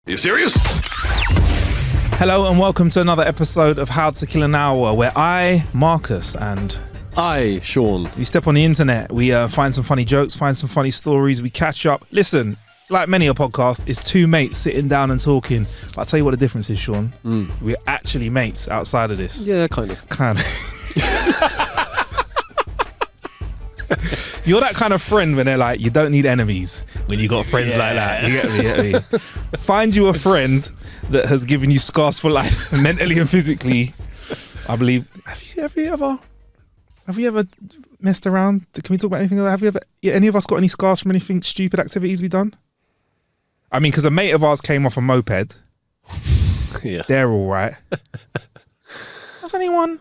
Are you serious? Hello and welcome to another episode of How to Kill an Hour, where I, Marcus, and I, Sean, we step on the internet, we find some funny jokes, find some funny stories, we catch up. Listen, like many a podcast, it's two mates sitting down and talking. I'll tell you what the difference is, Sean. We're actually mates outside of this. Yeah, kind of. You're that kind of friend when they're like, you don't need enemies when you got friends like that. You get me? Find you a friend that has given you scars for life, mentally and physically. I believe. Have you ever messed around? Can we talk about anything? Have you ever? Any of us got any scars from anything stupid activities we done? I mean, because a mate of ours came off a moped. Yeah, they're all right. Has anyone?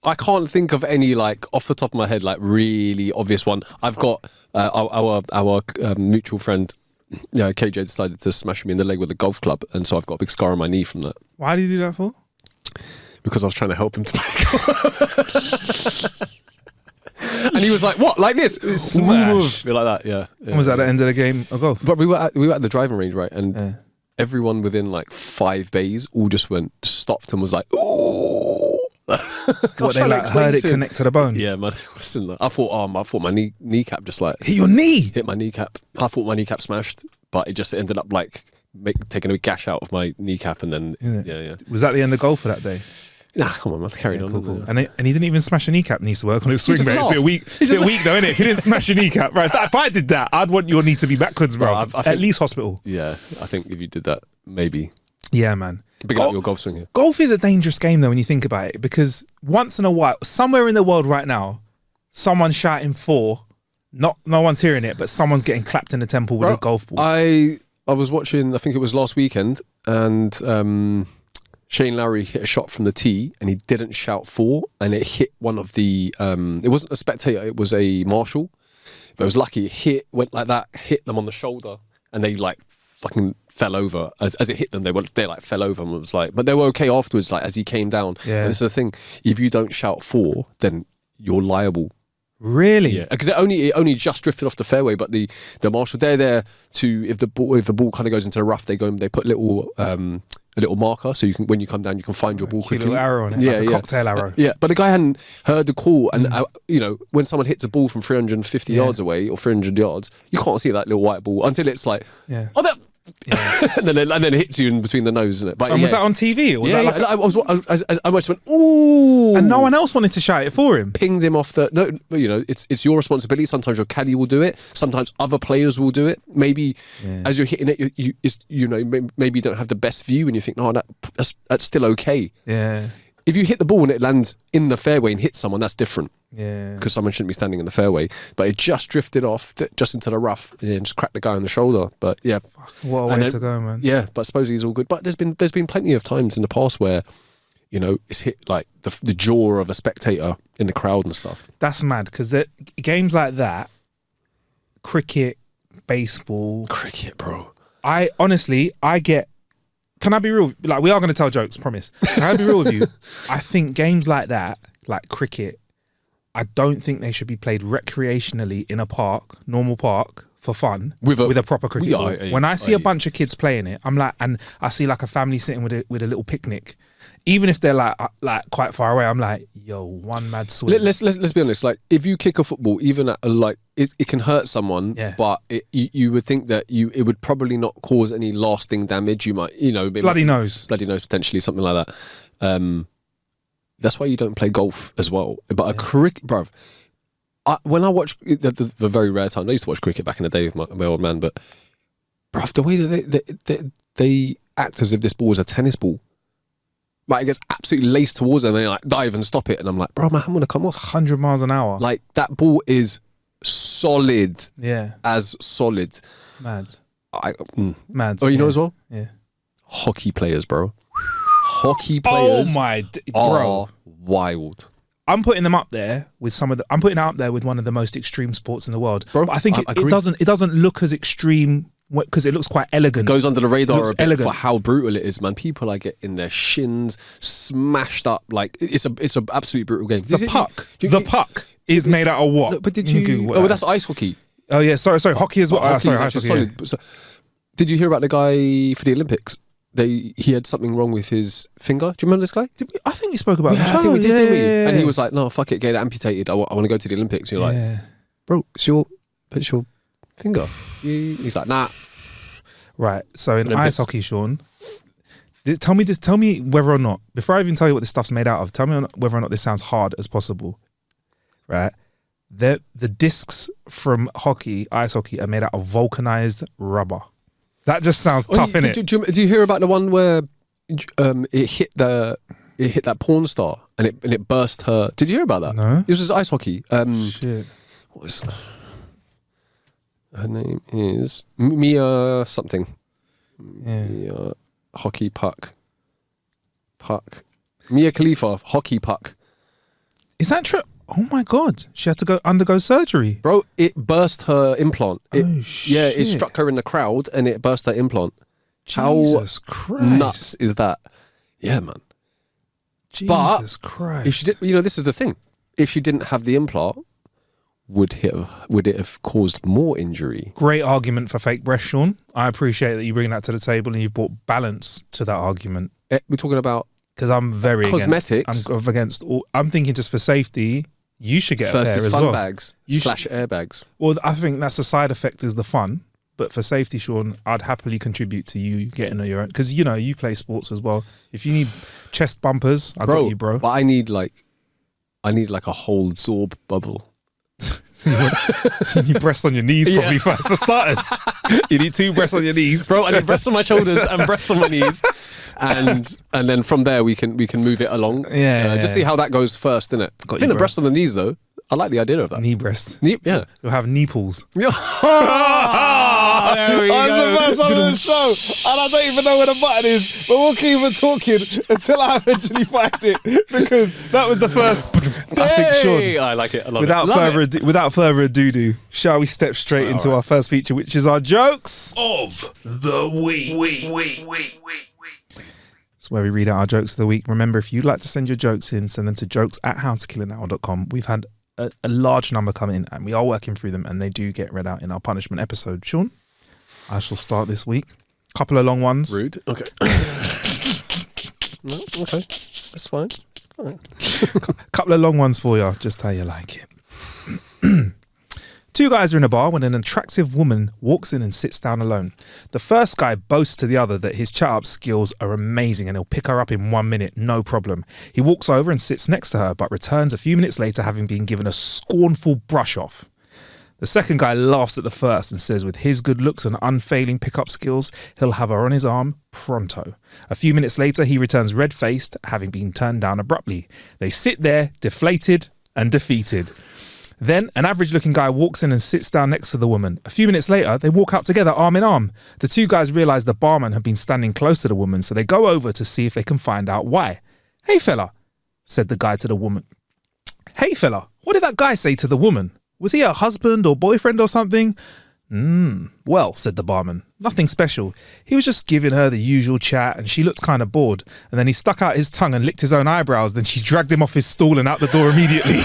I can't think of any, like, off the top of my head, like, really obvious one. I've got our mutual friend, KJ, decided to smash me in the leg with a golf club, and so I've got a big scar on my knee from that. Why did you do that for? Because I was trying to help him to play. And he was like, "What? Like this? Smash!" Like that, yeah. And was that the end of the game of golf? But we were at the driving range, right? And everyone within like 5 bays all just stopped and was like, "Oh!" What, they like heard it connect to the bone? Yeah, man. Listen, I thought my kneecap just like hit your knee. Hit my kneecap. I thought my kneecap smashed, but it just ended up like taking a big gash out of my kneecap, and then yeah. Was that the end of golf for that day? Nah, come on, man. Carried on. Cool. And he didn't even smash a kneecap. Needs to work on his swing, mate. It's a bit weak. Though, isn't it? He didn't smash a kneecap, right? If I did that, I'd want your knee to be backwards, bro. I think, at least hospital. Yeah, I think if you did that, maybe. Yeah, man. Big up your golf swing here. Golf is a dangerous game, though, when you think about it, because once in a while, somewhere in the world right now, someone's shouting four. No one's hearing it, but someone's getting clapped in the temple with a golf ball. I was watching, I think it was last weekend, and Shane Lowry hit a shot from the tee, and he didn't shout four, and it hit one of the, it wasn't a spectator, it was a marshal, but it was lucky. It went like that, hit them on the shoulder, and they like fucking fell over. As it hit them, they like fell over, and it was like, but they were okay afterwards, like as he came down. Yeah. And it's the thing, if you don't shout four, then you're liable. Really? Yeah, because it only just drifted off the fairway, but the marshal, they're there to, if the ball kind of goes into the rough, they put a little marker, so you can, when you come down, you can find your ball quickly. A little arrow on it, like a cocktail arrow. Yeah, but the guy hadn't heard the call, and when someone hits a ball from 350 yards away or 300 yards, you can't see that little white ball until it's like, and then it hits you in between the nose, isn't it? But was that on TV? Or was that like I went, ooh, and no one else wanted to shout it for him. Pinged him off the. No, it's your responsibility. Sometimes your caddy will do it. Sometimes other players will do it. Maybe as you're hitting it, maybe you don't have the best view, and you think, no, that's still okay. Yeah. If you hit the ball and it lands in the fairway and hits someone, that's different. Yeah. Because someone shouldn't be standing in the fairway. But it just drifted off, just into the rough, and just cracked the guy on the shoulder. But yeah. What a way to go, man. Yeah, but I suppose he's all good. But there's been plenty of times in the past where, it's hit like the jaw of a spectator in the crowd and stuff. That's mad, because the games like that, cricket, baseball. Cricket, bro. I get. Can I be real? Like, we are going to tell jokes, promise. Can I be real with you? I think games like that, like cricket, I don't think they should be played recreationally in a park, normal park, for fun, with a proper cricket ball. When I see a bunch of kids playing it, I'm like, and I see like a family sitting with a little picnic, even if they're like quite far away, I'm like, yo, one mad swing. Let's be honest. Like, if you kick a football, even at it can hurt someone, but you would think that it would probably not cause any lasting damage. You might, bloody nose potentially, something like that. That's why you don't play golf as well. But a cricket, bruv. When I watch the very rare time, I used to watch cricket back in the day with my old man, but bruv, the way that they act as if this ball is a tennis ball. Like, it gets absolutely laced towards them, and they like dive and stop it, and I'm like, bro, my hand wanna come off. 100 miles an hour. Like, that ball is solid. Yeah. As solid. Mad. Mad. Oh, you know as well? Yeah. Hockey players, bro. Hockey players. Oh my, bro. Are wild. I'm putting them up there with I'm putting it up there with one of the most extreme sports in the world. Bro, but I think it doesn't look as extreme because it looks quite elegant. It goes under the radar a bit elegant for how brutal it is, man. People are getting their shins smashed up. Like, it's an absolutely brutal game. The puck is made out of what? No, but did you? Oh, that's ice hockey. Oh yeah, sorry, hockey as well. Sorry, ice hockey. Solid. Yeah. So, Did you hear about the guy for the Olympics? He had something wrong with his finger. Do you remember this guy? I think we spoke about him. I think we did, didn't we? Yeah. And he was like, no, fuck it, get it amputated. I want to go to the Olympics. You're like, bro, it's your finger. He's like, nah. Right. So in Olympics. Ice hockey, Sean, tell me whether or not, before I even tell you what this stuff's made out of, tell me whether or not this sounds hard as possible. Right. The discs from ice hockey are made out of vulcanized rubber. That just sounds tough, innit? Do you hear about the one where it hit that porn star and it burst her? Did you hear about that? No. This was ice hockey. Shit. What was her name? Is Mia something? Yeah. Mia hockey puck. Mia Khalifa hockey puck. Is that true? Oh my God. She had to undergo surgery. Bro, it burst her implant. Shit. Yeah, it struck her in the crowd and it burst her implant. Jesus Christ. Nuts is that? Yeah, man. Jesus Christ. If she did, this is the thing. If she didn't have the implant, would it have caused more injury? Great argument for fake breast, Sean. I appreciate that you bring that to the table and you've brought balance to that argument. We're talking about because I'm very cosmetics. I'm against all. I'm thinking just for safety, you should get a pair as fun well. Bags / airbags. Well, I think that's a side effect is the fun. But for safety, Sean, I'd happily contribute to you getting your own. Because, you play sports as well. If you need chest bumpers, I got you, bro. But I need like a whole Zorb bubble. You need breasts on your knees probably first for starters. You need 2 breasts on your knees. Bro, I need breasts on my shoulders and breasts on my knees. And then from there we can move it along. Just see how that goes first, innit? I think the breast on the knees though. I like the idea of that. Knee breast. Yeah. You'll have knee pools. There we go. The first one on the show, and I don't even know where the button is, but we'll keep on talking until I eventually find it, because that was the first. I think, Sean, I like it. I love without further ado, shall we step straight into our first feature, which is our jokes of the week. It's where we read out our jokes of the week. Remember, if you'd like to send your jokes in, send them to jokes@howtokillanhour.com. We've had a large number come in, and we are working through them, and they do get read out in our punishment episode. Sean, I shall start this week. Couple of long ones. Rude. Okay. No, okay. That's fine. Right. Couple of long ones for you, just how you like it. 2 guys are in a bar when an attractive woman walks in and sits down alone. The first guy boasts to the other that his chat-up skills are amazing and he'll pick her up in 1 minute, no problem. He walks over and sits next to her, but returns a few minutes later having been given a scornful brush off. The second guy laughs at the first and says with his good looks and unfailing pickup skills, he'll have her on his arm pronto. A few minutes later, he returns red-faced, having been turned down abruptly. They sit there, deflated and defeated. Then an average-looking guy walks in and sits down next to the woman. A few minutes later, they walk out together arm in arm. The 2 guys realise the barman had been standing close to the woman, so they go over to see if they can find out why. "Hey fella," said the guy to the woman. "Hey fella, what did that guy say to the woman? Was he her husband or boyfriend or something?" Well, said the barman, nothing special. He was just giving her the usual chat and she looked kind of bored. And then he stuck out his tongue and licked his own eyebrows. Then she dragged him off his stool and out the door immediately."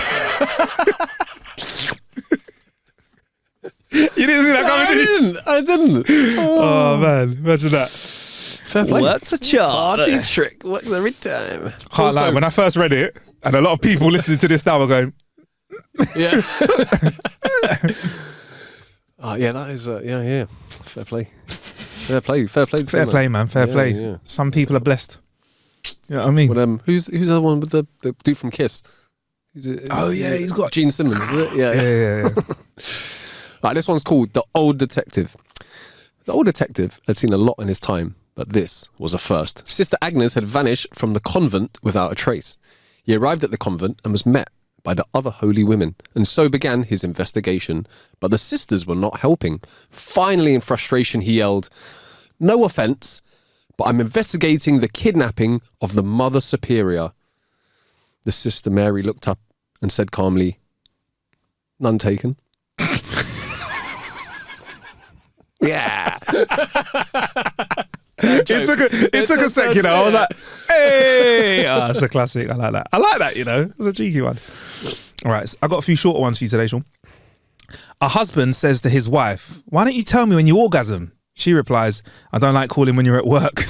You didn't see that coming, did you? I didn't. Oh man, imagine that. Fair play. What's a chart? Party trick. Works every time. Can't lie, when I first read it, and a lot of people listening to this now are going, yeah. Yeah, that is, yeah. Fair play. Fair play. Fair play, man. Fair play. Yeah. Some people are blessed. You know what I mean? Well, who's the other one with the dude from Kiss? Oh yeah, he's got Gene Simmons, is it? Yeah. Right, this one's called The Old Detective. The old detective had seen a lot in his time, but this was a first. Sister Agnes had vanished from the convent without a trace. He arrived at the convent and was met by the other holy women, and so began his investigation. But the sisters were not helping. Finally, in frustration, he yelled, "No offence, but I'm investigating the kidnapping of the Mother Superior." The Sister Mary looked up and said calmly, "None taken." Yeah. It took a sec, you know. I was like, "Hey!" Oh, that's a classic. I like that, you know. It's a cheeky one. All right, so I've got a few shorter ones for you today, Sean. A husband says to his wife, "Why don't you tell me when you orgasm? She replies, I don't like calling when you're at work.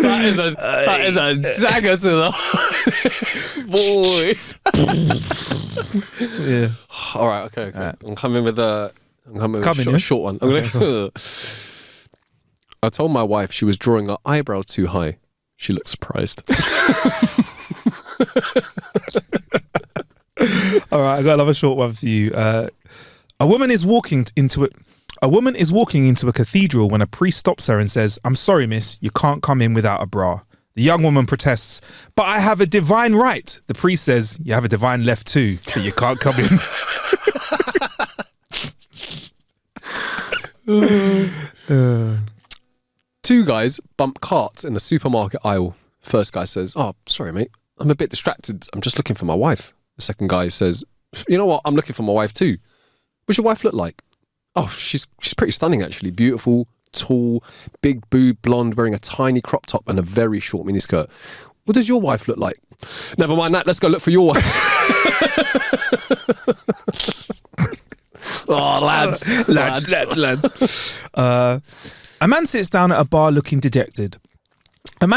That is a dagger to the boy. Yeah. All right. Okay. Right. I'm coming with a short one. I told my wife she was drawing her eyebrow too high. She looked surprised. All right, I got another short one for you. A woman is walking into a cathedral when a priest stops her and says, "I'm sorry, miss, you can't come in without a bra." The young woman protests, "But I have a divine right." The priest says, "You have a divine left too, but you can't come in." Two guys bump carts in the supermarket aisle. First guy says, "Oh, sorry, mate. I'm a bit distracted. I'm just looking for my wife." The second guy says, "You know what? I'm looking for my wife too. What's your wife look like?" "Oh, she's pretty stunning, actually. Beautiful, tall, big boob, blonde, wearing a tiny crop top and a very short miniskirt." "What does your wife look like?" "Never mind that. Let's go look for your wife." Oh, lads. A man sits down at a bar looking dejected. The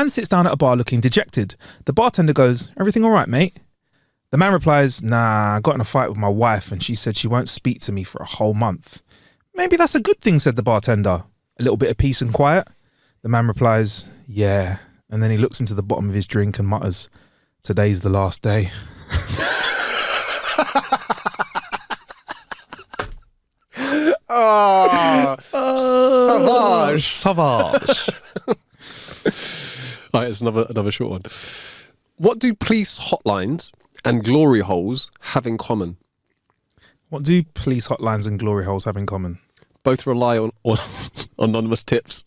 bartender goes, "Everything all right, mate?" The man replies, "Nah, I got in a fight with my wife and she said she won't speak to me for a whole month." "Maybe that's a good thing," said the bartender. "A little bit of peace and quiet?" The man replies, "Yeah." And then he looks into the bottom of his drink and mutters, "Today's the last day." Oh, savage. All right, it's another short one. What do police hotlines and glory holes have in common? What do police hotlines and glory holes have in common? Both rely on anonymous tips.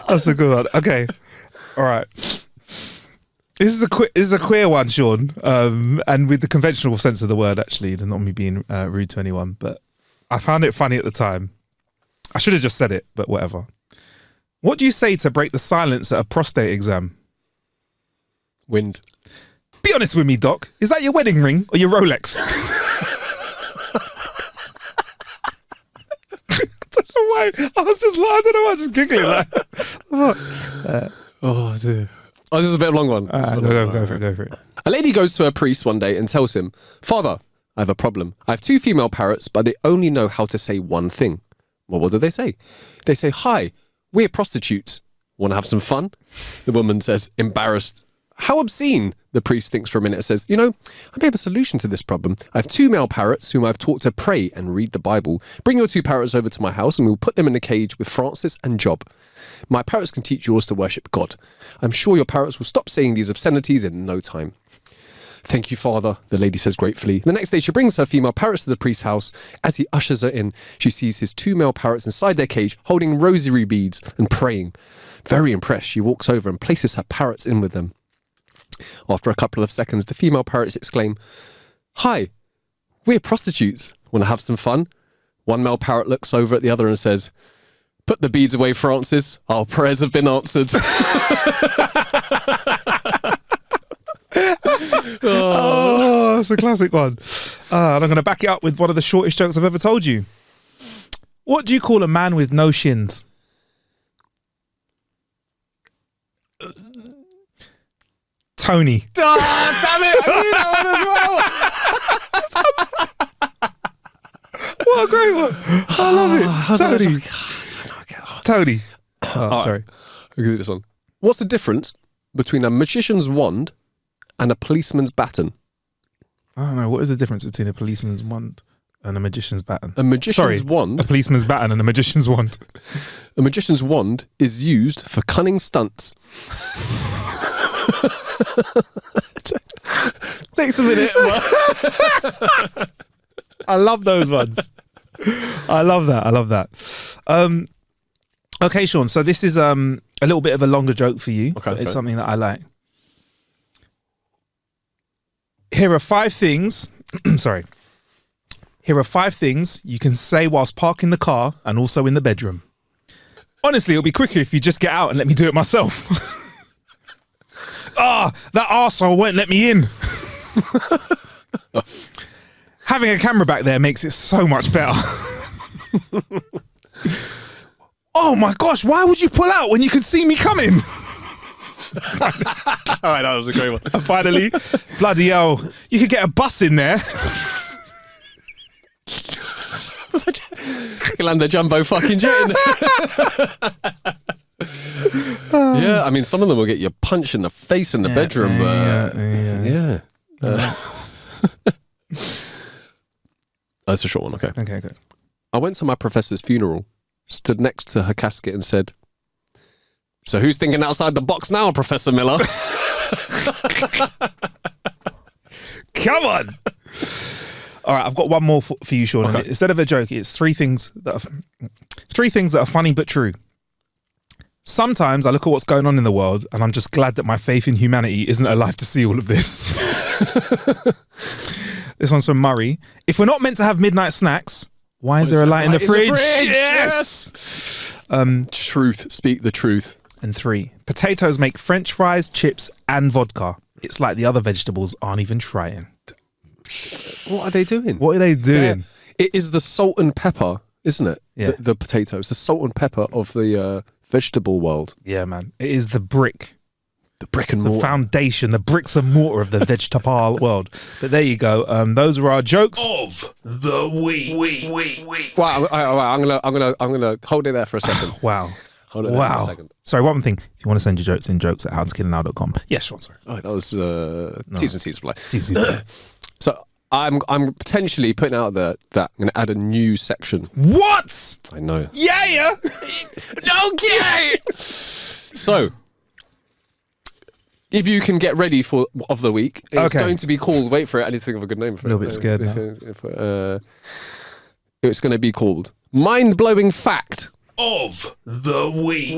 That's a good one. Okay. All right. This is a queer one, Sean, and with the conventional sense of the word, actually, not me being rude to anyone, but I found it funny at the time. I should have just said it, but whatever. What do you say to break the silence at a prostate exam? Wind. Be honest with me, Doc. Is that your wedding ring or your Rolex? I don't know why, I was just giggling. Oh, dear. Oh, this is a bit of a long one. Go for it. A lady goes to her priest one day and tells him, "Father, I have a problem. I have 2 female parrots, but they only know how to say one thing." "Well, what do they say?" "They say, 'Hi, we're prostitutes. Want to have some fun?'" The woman says, embarrassed, "How obscene." The priest thinks for a minute and says, "You know, I may have a solution to this problem. I have 2 male parrots whom I've taught to pray and read the Bible. Bring your 2 parrots over to my house and we'll put them in a cage with Francis and Job. My parrots can teach yours to worship God. I'm sure your parrots will stop saying these obscenities in no time." "Thank you, Father," the lady says gratefully. The next day she brings her female parrots to the priest's house. As he ushers her in, she sees his 2 male parrots inside their cage holding rosary beads and praying. Very impressed, she walks over and places her parrots in with them. After a couple of seconds, the female parrots exclaim, "Hi, we're prostitutes. Want to have some fun?" One male parrot looks over at the other and says, "Put the beads away, Francis. Our prayers have been answered." Oh, that's a classic one. And I'm going to back it up with one of the shortest jokes I've ever told you. What do you call a man with no shins? Tony. Oh, damn it! I knew that one as well. What a great one. I love it. Tony. Oh, sorry. I'll do this one. What's the difference between a magician's wand and a policeman's baton? I don't know. What is the difference between a policeman's wand and a magician's baton? A magician's wand? A policeman's baton and a magician's wand. A magician's wand is used for cunning stunts. Takes a minute. I love those ones. I love that. Okay, Sean. So this is a little bit of a longer joke for you. Okay, but it's something that I like. Here are 5 things. Sorry. Here are 5 things you can say whilst parking the car and also in the bedroom. Honestly, it'll be quicker if you just get out and let me do it myself. that arsehole won't let me in. Having a camera back there makes it so much better. Oh my gosh, why would you pull out when you could see me coming? All right, that was a great one. And finally, bloody hell, you could get a bus in there. You land the jumbo fucking jet in there. Yeah, I mean, some of them will get you punched in the face in the bedroom. That's a short one, okay. Okay, good. I went to my professor's funeral, stood next to her casket and said, "So who's thinking outside the box now, Professor Miller?" Come on. All right, I've got one more for you, Sean. Okay. Instead of a joke, it's three things that are funny but true. Sometimes I look at what's going on in the world and I'm just glad that my faith in humanity isn't alive to see all of this. This one's from Murray. If we're not meant to have midnight snacks, why is there a light in the fridge? Yes! Truth. Speak the truth. And 3, potatoes make French fries, chips and vodka. It's like the other vegetables aren't even trying. What are they doing? What are they doing? It is the salt and pepper, isn't it? Yeah. The potatoes. The salt and pepper of the vegetable world. Yeah, man. It is the brick. The brick and mortar. The foundation, the bricks and mortar of the vegetable world. But there you go. Those were our jokes of the week. Wow, I'm gonna hold it there for a second. Wow. Hold it there for a second. Sorry, one thing. If you want to send your jokes in, jokes@howtokillanow.com. Yes, Sean, sorry. Oh, that was T's and C's play. T's and C's. So I'm potentially putting out there that I'm going to add a new section. What? I know. Yeah. Okay. So, if you can get ready for of the week, it's going to be called. Wait for it. I need to think of a good name for it. A little bit scared now. It's going to be called Mind-Blowing Fact of the week.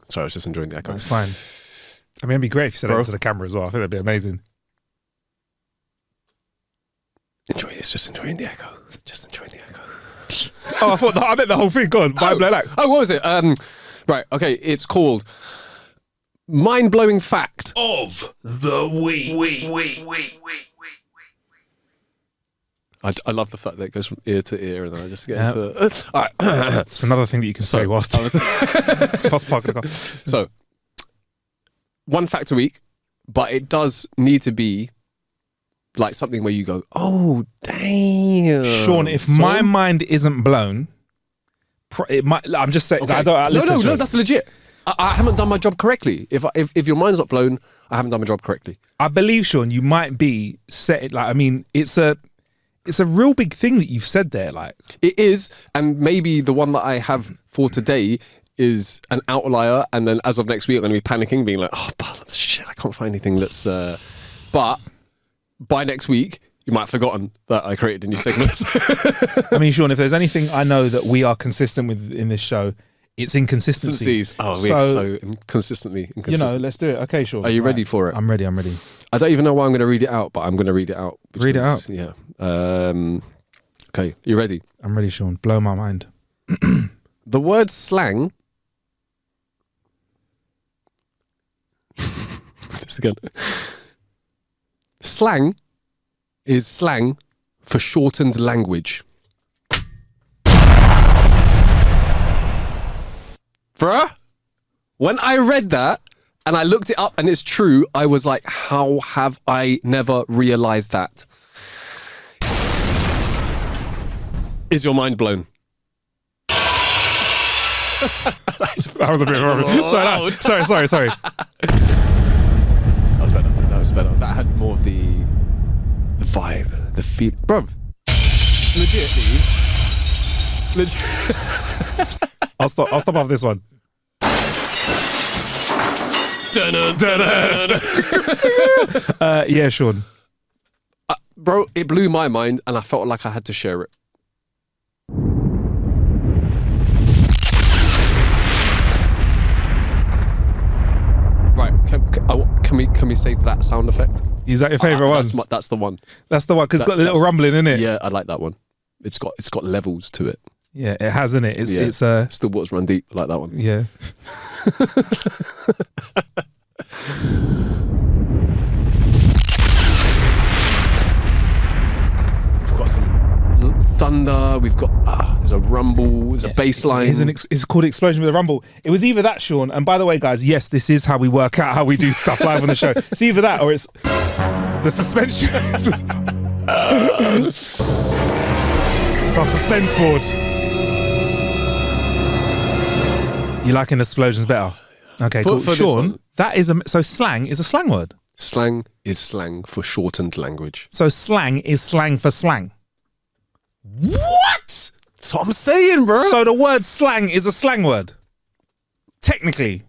Sorry, I was just enjoying the echo. That's fine. I mean, it'd be great if you said it to the camera as well. I think that'd be amazing. Enjoy this. Just enjoying the echo. Just enjoying the echo. Oh, I meant the whole thing. Go on. Mind-blowing fact. Oh, what was it? Right. Okay. It's called Mind-Blowing Fact of the week. I love the fact that it goes from ear to ear and then I just get into it. All right. It's another thing that you can say whilst it's fast parking the car. So, one fact a week, but it does need to be like something where you go, oh, damn. Sean, if my mind isn't blown, it might. I'm just saying. Okay. No, that's legit. I haven't done my job correctly. If your mind's not blown, I haven't done my job correctly. I believe, Sean, you might be set. Like, I mean, it's a real big thing that you've said there. Like, it is, and maybe the one that I have for today is an outlier, and then as of next week, I'm going to be panicking, being like, oh, shit, I can't find anything that's... But by next week, you might have forgotten that I created a new segment. I mean, Sean, if there's anything I know that we are consistent with in this show, it's inconsistency. Oh, we're so consistently inconsistent. You know, let's do it. Okay, Sean. Are you ready for it? I'm ready. I don't even know why I'm going to read it out, but I'm going to read it out. Read it out? Yeah. Okay, you ready? I'm ready, Sean. Blow my mind. The word slang... This again. Slang is slang for shortened language. Bruh, when I read that and I looked it up and it's true, I was like, how have I never realized that? Is your mind blown? That was a bit wrong. Sorry. That was better. That had more of the vibe, the feel. Bro, legit. I'll stop off this one. Yeah, Sean. Bro, it blew my mind and I felt like I had to share it. Right, can we save that sound effect? Is that your favourite one? That's the one. That's the one, because it's got a little rumbling in it. Yeah, I like that one. It's got levels to it. Yeah, it has, isn't it? It's Still waters run deep. I like that one. Yeah. We've got some thunder. We've got there's a rumble. There's a bass line. It's called Explosion with a Rumble. It was either that, Sean. And by the way, guys, yes, this is how we work out how we do stuff live on the show. It's either that or it's the suspension. It's our suspense board. You liking explosions better? Okay, cool. For Sean, that is so slang is a slang word. Slang is slang for shortened language. So slang is slang for slang. What? That's what I'm saying, bro. So the word slang is a slang word. Technically,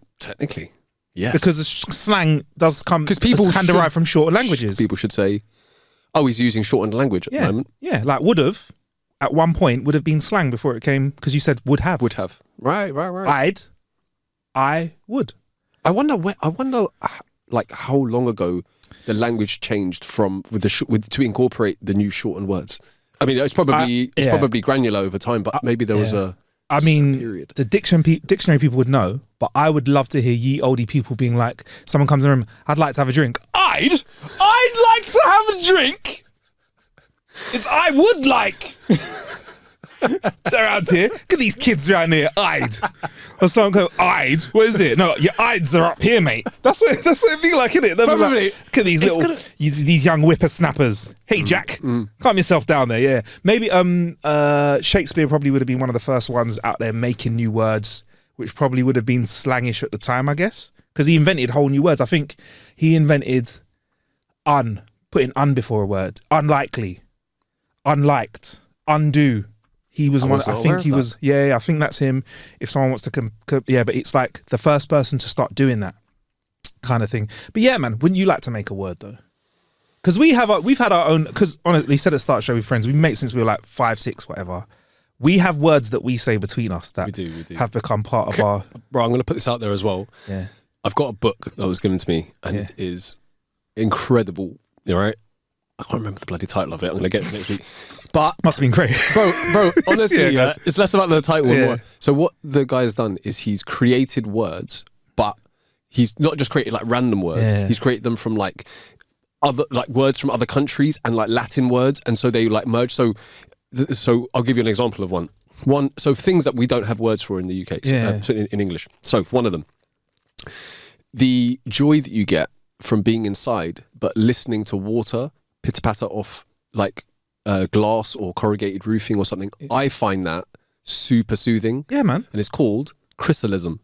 yes. because slang does come because people can derive from shorter languages. People should say, "Oh, he's using shortened language at the moment." Yeah, like would have at one point would have been slang before it came because you said would have. Right. I would. I wonder like how long ago the language changed from to incorporate the new shortened words. I mean, it's probably granular over time, but maybe there was a period. The dictionary people would know, but I would love to hear ye oldie people being like, someone comes in the room, I'd like to have a drink. I'd like to have a drink. It's I would like. They're out here. Look at these kids around here. Or someone go, what is it? No, your Ides are up here, mate. That's what it feel like, isn't it? Probably. Like, look at these these young whippersnappers. Hey, Jack, calm yourself down there. Yeah, maybe Shakespeare probably would have been one of the first ones out there making new words, which probably would have been slangish at the time, I guess, because he invented whole new words. I think he invented putting before a word, unlikely, unliked, undo. He was one. I think he was. Yeah, I think that's him. If someone wants to but it's like the first person to start doing that kind of thing. But yeah, man, wouldn't you like to make a word though? Because we've had our own. Because honestly, we said at the start of the show with friends, we've made since we were like 5, 6, whatever. We have words that we say between us that we do. have become part of our. Bro, I'm going to put this out there as well. Yeah, I've got a book that was given to me, and it is incredible. All right. I can't remember the bloody title of it. I'm going to get it next week. But must have been great. Bro, honestly, it's less about the title and more. So what the guy has done is he's created words, but he's not just created like random words. Yeah. He's created them from like other like words from other countries and like Latin words, and so they like merge. So I'll give you an example of one. So things that we don't have words for in the UK, so in English. So one of them, the joy that you get from being inside, but listening to water pitter patter off like glass or corrugated roofing or something. I find that super soothing. Yeah, man. And it's called chrysalism.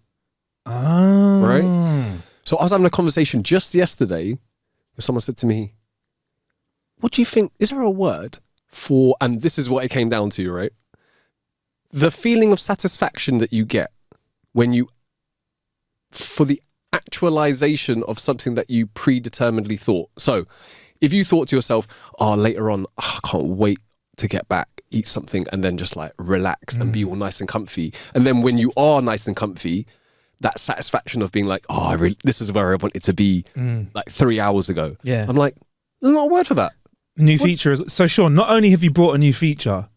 Oh. Right? So I was having a conversation just yesterday where someone said to me, what do you think, is there a word for, and this is what it came down to, right? The feeling of satisfaction that you get for the actualization of something that you predeterminedly thought. So if you thought to yourself, later on, I can't wait to get back, eat something, and then just like relax and be all nice and comfy. And then when you are nice and comfy, that satisfaction of being like, this is where I wanted to be like 3 hours ago. Yeah. I'm like, there's not a word for that. Feature is, so Sean, not only have you brought a new feature,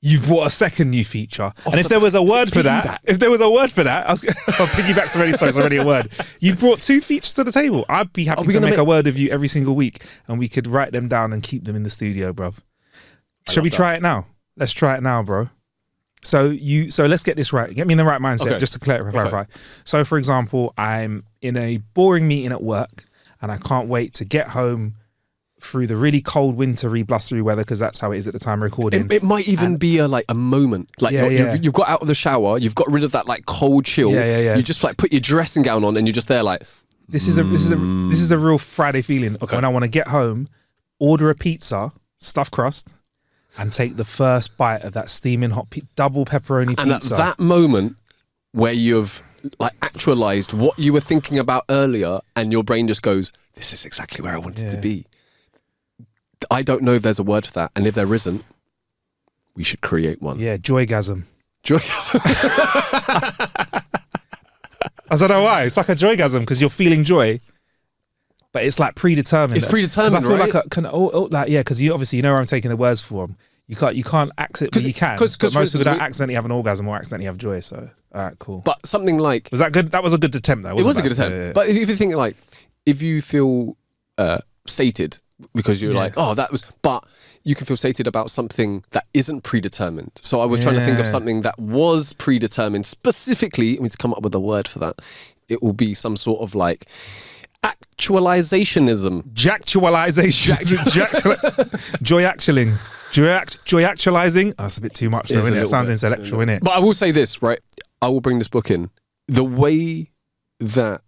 you've brought a second new feature. And if there was a word for that, piggyback's already, sorry, it's already a word. You've brought 2 features to the table. I'd be happy to make a word of you every single week, and we could write them down and keep them in the studio, bruv. Shall we try it now? Let's try it now, bro. So let's get this right. Get me in the right mindset, just to clarify. Okay. So for example, I'm in a boring meeting at work, and I can't wait to get home through the really cold, wintry, blustery weather, because that's how it is at the time of recording. It might even be a moment. Like you've got out of the shower, you've got rid of that like cold chill. Yeah. You just like put your dressing gown on, and you're just there like. This is a real Friday feeling when I want to get home, order a pizza, stuffed crust, and take the first bite of that steaming hot double pepperoni pizza. And at that moment where you've like actualized what you were thinking about earlier, and your brain just goes, "This is exactly where I wanted to be." I don't know if there's a word for that, and if there isn't, we should create one. Yeah, joygasm. Joygasm. I don't know why. It's like a joygasm because you're feeling joy, but it's like predetermined. It's predetermined, I feel like because you obviously know where I'm taking the words from. You can't accent, but you can. Because most people don't accidentally have an orgasm or accidentally have joy. So, all right, cool. But something like... Was that good? That was a good attempt, though. It was a good attempt. Yeah. But if you think like, if you feel sated because you're like, oh, that was... But you can feel sated about something that isn't predetermined. So I was trying to think of something that was predetermined. Specifically, I mean, to come up with a word for that, it will be some sort of like... Actualizationism. Joy actualing. Joy actualizing. Oh, it's a bit too much, though, isn't it? It sounds intellectual, innit? But I will say this, right? I will bring this book in. The way that,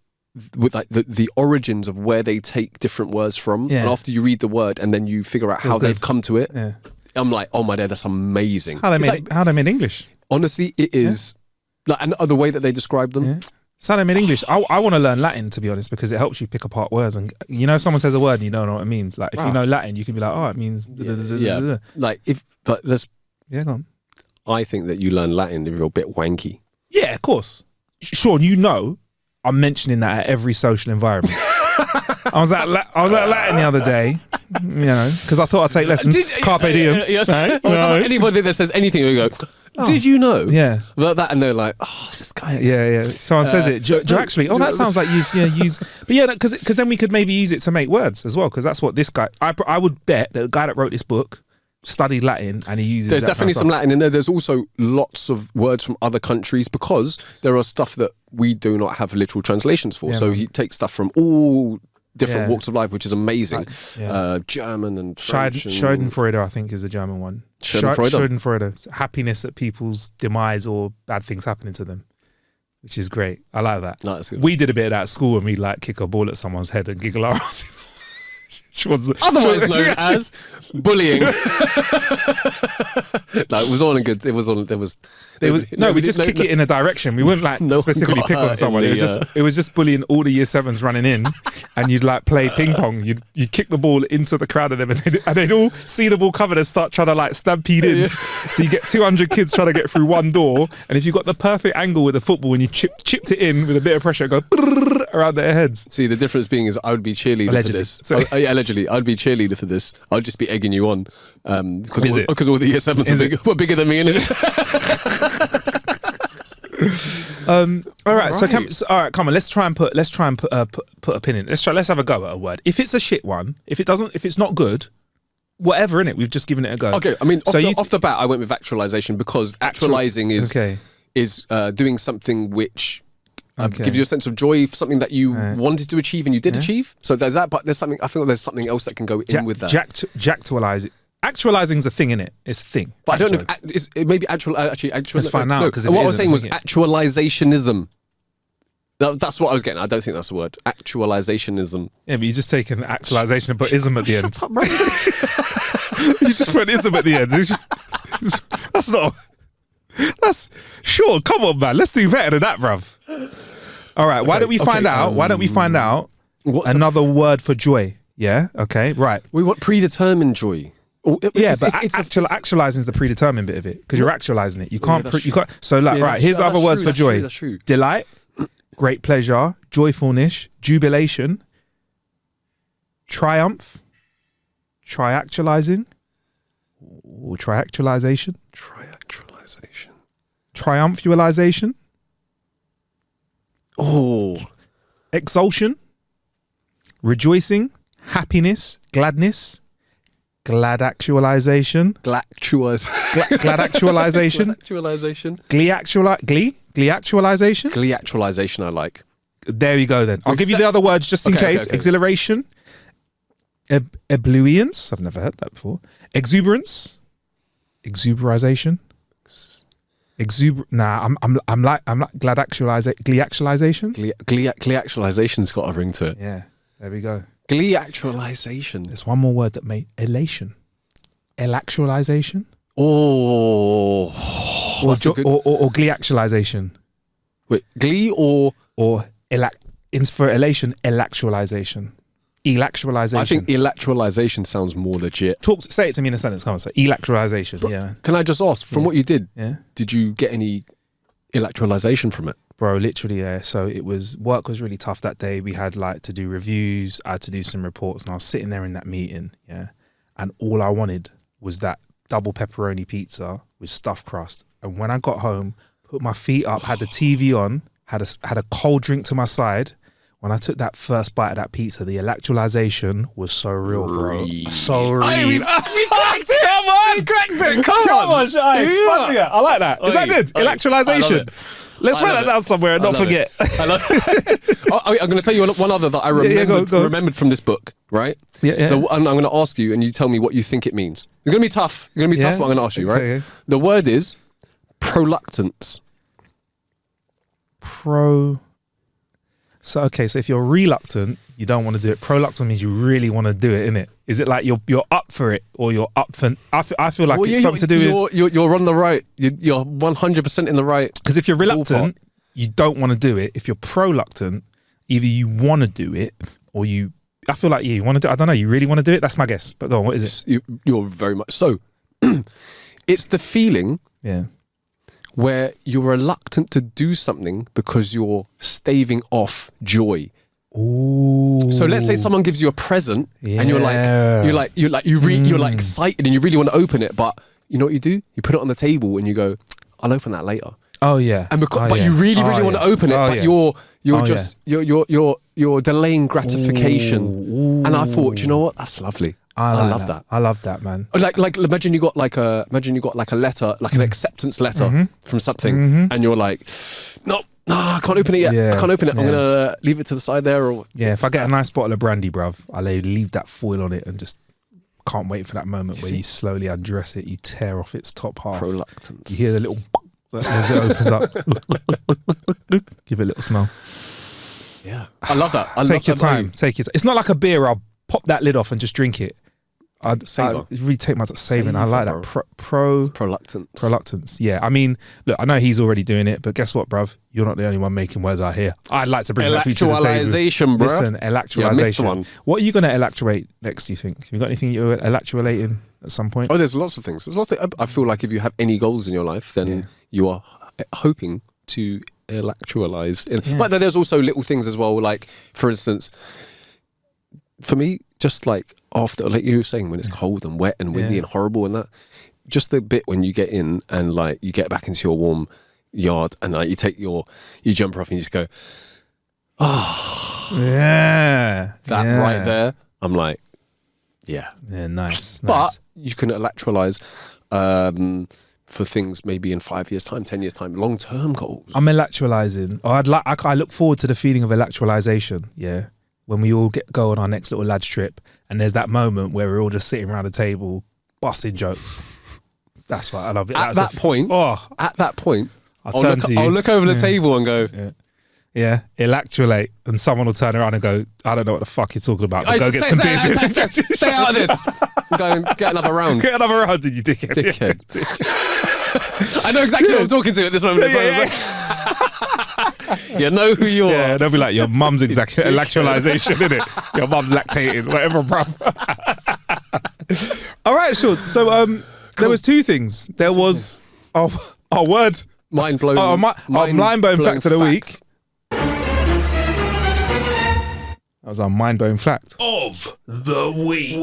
with like the origins of where they take different words from, and after you read the word and then you figure out how they've come to it, I'm like, oh my God, that's amazing. How they made English. Honestly, it is. Like, and the way that they describe them. It's how they made English. I want to learn Latin, to be honest, because it helps you pick apart words. And you know, if someone says a word and you don't know what it means, like if you know Latin, you can be like, oh, it means. Yeah. Like but let's. Yeah, go on. I think that you learn Latin if you're a bit wanky. Yeah, of course. Sean, you know, I'm mentioning that at every social environment. I was at Latin the other day, you know, because I thought I'd take lessons. Carpe diem. Yes. Anybody that says anything, we go, did you know? Yeah. Like that, and they're like, oh, it's this guy. Yeah. Someone says it. Joe, actually, that sounds like you've used. But yeah, because then we could maybe use it to make words as well, because that's what this guy, I would bet that the guy that wrote this book studied Latin and he uses There's definitely some Latin in there. There's also lots of words from other countries because there are stuff that we do not have literal translations for. So he takes stuff from all different walks of life, which is amazing. Like, German and French. Schadenfreude, I think, is a German one. Schadenfreude. Happiness at people's demise or bad things happening to them, which is great. I like that. No, that's good. We did a bit of that at school when we like kick a ball at someone's head and giggle our asses. Otherwise known as bullying. No, it was all in good. We just kick it in a direction. We wouldn't like specifically pick on someone. It was just bullying all the year sevens running in, and you'd like play ping pong. You'd kick the ball into the crowd of them, and they'd all see the ball covered and start trying to like stampede in. So you get 200 kids trying to get through one door, and if you got the perfect angle with the football and you chipped it in with a bit of pressure, go around their heads. See, the difference being is I would be cheerleader for this. Allegedly, I'd be cheerleader for this. I'd just be egging you on because all the year sevens were bigger than me, innit? All right, come on. Let's try and put a pin in. Let's have a go at a word. If it's a shit one, if it's not good, whatever in it, we've just given it a go. Okay, I mean, off the bat, I went with actualization because actualizing is doing something which. Gives you a sense of joy for something that you wanted to achieve and you did achieve. So there's that, but there's something. I feel there's something else that can go in with that. Jactualize it. Actualizing is a thing, innit? It's a thing. But I don't know if it maybe actual. Let's find out. Because what I was saying was actualizationism. That's what I was getting. I don't think that's a word. Actualizationism. Yeah, but you just take an actualization and put ism at the end. Shut up, bro. You just put ism at the end. That's not. That's sure. Come on, man. Let's do better than that, bruv. All right. Why don't we find out? Why don't we find out another word for joy? Yeah. Okay. Right. We want predetermined joy. Actualizing is the predetermined bit of it because you're actualizing it. You can't. You can't. So, right. Here's other words for joy: that's true. Delight, great pleasure, joyfulness, jubilation, triumph, triactualizing, or triactualization. Triumphalization. Oh. Exultation. Rejoicing. Happiness. Gladness. Glad actualization. Glad actualization. Glee actualization. Glee actualization I like. There you go then. I'll give you the other words just in case. Okay. Exhilaration. Ebullience. I've never heard that before. Exuberance. Exuberization. I'm like glad actualization. Glee actualization. Glee actualization's got a ring to it. Yeah, there we go. Glee actualization. There's one more word that made elation. Elactualisation. Or glee actualization. Wait, glee or for elation, elactualisation. Elactualisation. I think elactualisation sounds more legit. Say it to me in a sentence. Come on, say elactualisation. Yeah. Can I just ask, from what you did, did you get any elactualisation from it? Bro, literally, yeah. So work was really tough that day. We had to do reviews. I had to do some reports, and I was sitting there in that meeting, yeah. And all I wanted was that double pepperoni pizza with stuffed crust. And when I got home, put my feet up, had the TV on, had a cold drink to my side. When I took that first bite of that pizza, the Elactualisation was so real, bro. So real. We cracked it! Come on! We cracked it! Come on! Yeah. I like that. Is that good? Elactualisation. Let's write that down somewhere and not forget. I'm going to tell you one other that I remembered from this book, right? Yeah. I'm going to ask you and you tell me what you think it means. It's going to be tough. It's going to be tough, but I'm going to ask you, right? Okay. The word is proluctance. So if you're reluctant, you don't want to do it. Proluctant means you really want to do it, innit? Is it like you're up for it, or you're up for? I feel like it's something to do with. You're on the right. You're 100% in the right. Because if you're reluctant, you don't want to do it. If you're proluctant, either you want to do it, or you. I feel like you want to do it. I don't know. You really want to do it. That's my guess. But go on. What is it? You're very much so. It's the feeling. Yeah. Where you're reluctant to do something because you're staving off joy. Ooh. So let's say someone gives you a present and you're excited and you really want to open it, but you know what you do? You put it on the table and you go, I'll open that later. Oh yeah. And you really want to open it, but you're delaying gratification. Ooh. And I thought, you know what? That's lovely. I love that. I love that, man. Like imagine you got like a letter, like an acceptance letter from something, and you're like, no, I can't open it yet. I can't open it. I'm gonna leave it to the side there. Or if I get a nice bottle of brandy, bruv, I leave that foil on it and just can't wait for that moment where you slowly undress it, you tear off its top half. Proluctance. You hear the little as it opens up. Give it a little smell. Yeah, I love that. Take your time. It's not like a beer. I'll pop that lid off and just drink it. I'd really take my time saving. I like that. Proluctance. Yeah. I mean, look, I know he's already doing it, but guess what, bruv? You're not the only one making words out here. I'd like to bring that feature to the table. Elactualisation, bro. Listen, Elactualisation. What are you going to elactuate next, do you think? Have you got anything you're elactuating at some point? Oh, there's lots of things. I feel like if you have any goals in your life, then you are hoping to elactualize. But then there's also little things as well, like, for instance, for me, just like after, like you were saying, when it's cold and wet and windy and horrible and that, just the bit when you get in and like you get back into your warm yard and like you take your jumper off and you just go, right there. I'm like, nice. But you can elactualize for things maybe in 5 years' time, 10 years' time, long-term goals. I'm elactualizing. I look forward to the feeling of elactualization. Yeah. When we all go on our next little lads trip and there's that moment where we're all just sitting around a table busting jokes. That's why I love it. At that point, I'll look over the table and go, elactuate, and someone will turn around and go, I don't know what the fuck you're talking about, but go get some beers. Stay out of this. Go and get another round. Get another round, did you dickhead? I know exactly what I'm talking to at this moment. You know who you are. Yeah, they'll be like, your mum's elactualisation, innit? Your mum's lactating, whatever, bruv. All right, sure. So there was two things. There was our word. Mind-blowing. Mind-blowing fact of the week. That was our mind-blowing fact. Of the week.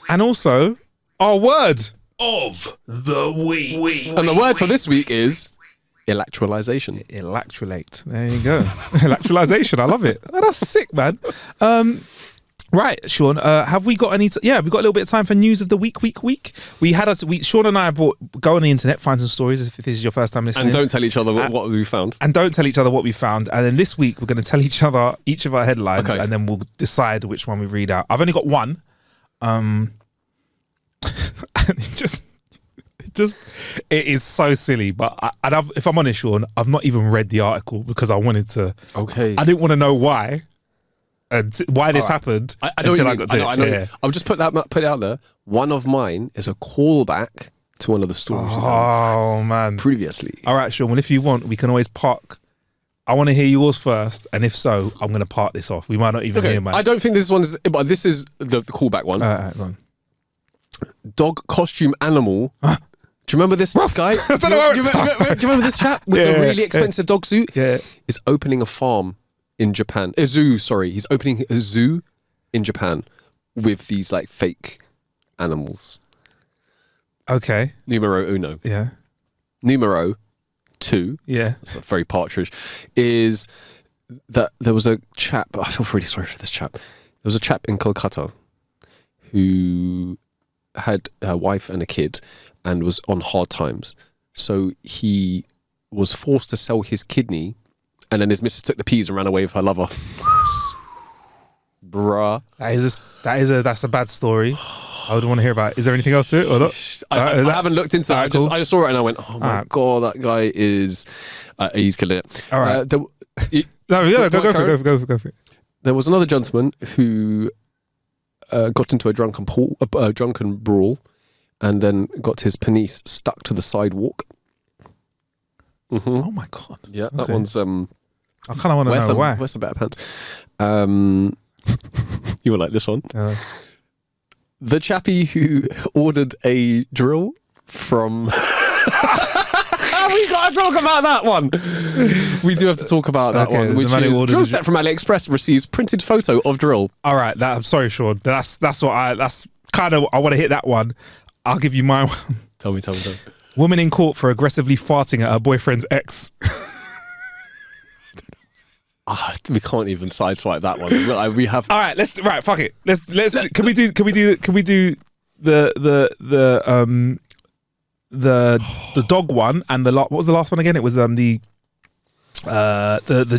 And also, our word. Of the week. And the word for this week is Elactualisation. Elactuate. There you go. Elactualisation. I love it. Oh, that's sick, man. Right, Sean. Have we got any? We've got a little bit of time for news of the week. We had Sean and I go on the internet, find some stories. If this is your first time listening, and don't tell each other what we found. And don't tell each other what we found. And then this week we're going to tell each other each of our headlines, and then we'll decide which one we read out. I've only got one. And it is so silly, but if I'm honest, Sean, I've not even read the article because I wanted to. Okay. I didn't want to know why this happened until I got to it. Yeah. I'll just put it out there. One of mine is a callback to one of the stories. Oh man! Previously. All right, Sean. Well, if you want, we can always park. I want to hear yours first, and if so, I'm going to park this off. We might not even hear mine. I don't think this one's, but this is the callback one. All right, go on. Dog costume animal. Do you remember this guy? Do you remember this chap with the really expensive dog suit? Yeah. Is opening a farm in Japan. A zoo, sorry. He's opening a zoo in Japan with these like fake animals. Okay. Numero uno. Yeah. Numero 2. Yeah. That's not very Partridge. Is that there was a chap. I feel really sorry for this chap. There was a chap in Kolkata who had a wife and a kid and was on hard times. So he was forced to sell his kidney, and then his missus took the peas and ran away with her lover. Bruh. That's a bad story. I would want to hear about it. Is there anything else to it or not? I haven't looked into that. Cool. I just saw it and I went, oh my God, that guy is, he's killing it. All right. Go for it. There was another gentleman who got into a drunken brawl and then got his penis stuck to the sidewalk. Mm-hmm. Oh my God. Yeah, that one's... I kind of want to know why. Wear some better pants. You were like this one. The chappie who ordered a drill from... We got to talk about that one. We do have to talk about that one, which is drill set from AliExpress receives printed photo of drill. All right, I'm sorry, Sean. That's kind of I want to hit that one. I'll give you my one. Tell me. Woman in court for aggressively farting at her boyfriend's ex. We can't even sideswipe that one. We have. All right, fuck it. Let's. Can we do the dog one and what was the last one again? It was the